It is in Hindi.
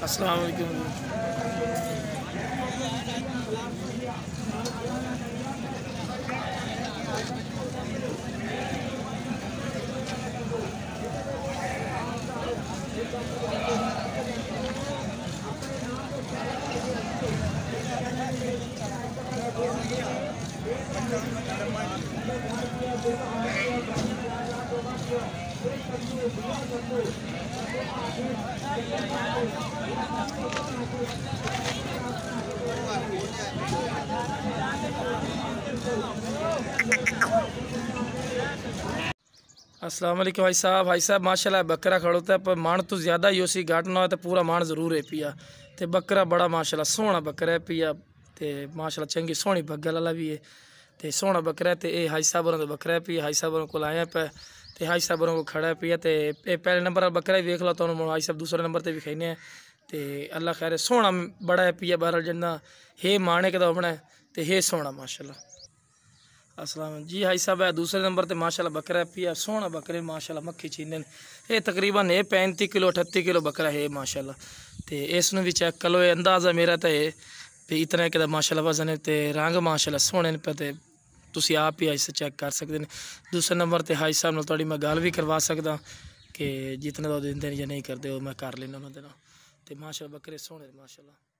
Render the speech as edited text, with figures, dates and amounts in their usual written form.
अस्सलाम वालेकुम। अस्सलाम वालेकुम भाई साहब माशाल्लाह बकरा खड़ोता है पर मान तो ज़्यादा ही उसी घाट ना हो तो पूरा मान ज़रूर है पिया। तो बकरा बड़ा माशाल्लाह सोहना बकरा है पिया। तो माशाल्लाह चंगी सोहनी बग्गल वाला भी है। तो सोहना बकरा है। तो ये हाई साहब का बकरा है पिया। हाई साहब को आया पे तो हाई साहब को खड़ा है पिया। तो ये पहले नंबर वाला बकरा ही देख लो तो हाई साहब दूसरे नंबर पर भी खाने हैं। तो अल्लाह खैर सोहना बड़ा है पिया बहरहाल जिन्ना हे माने के अपना है। तो हे सोहना माशाल्लाह। अस्सलाम जी हाई साहब है दूसरे नंबर पे माशाल्लाह बकरा है पिया सोहना बकरे माशाल्लाह मक्खी चीने ये तकरीबन है 35 किलो 38 किलो बकरा है माशाल्लाह। तो इस भी चेक करो अंदाज़ा मेरा तो है भी इतना कि माशाल्लाह वजन है। तो रंग माशाल्लाह सोहने पे तो तुम आप ही इसे चेक कर सकते हैं। दूसरे नंबर पर हाई साहब नाल थोड़ी मैं गल भी करवा सकदा कि जितने तो देंगे या नहीं करते मैं कर लेना उन्होंने। तो माशाल्लाह बकरे सोहने माशाल्लाह।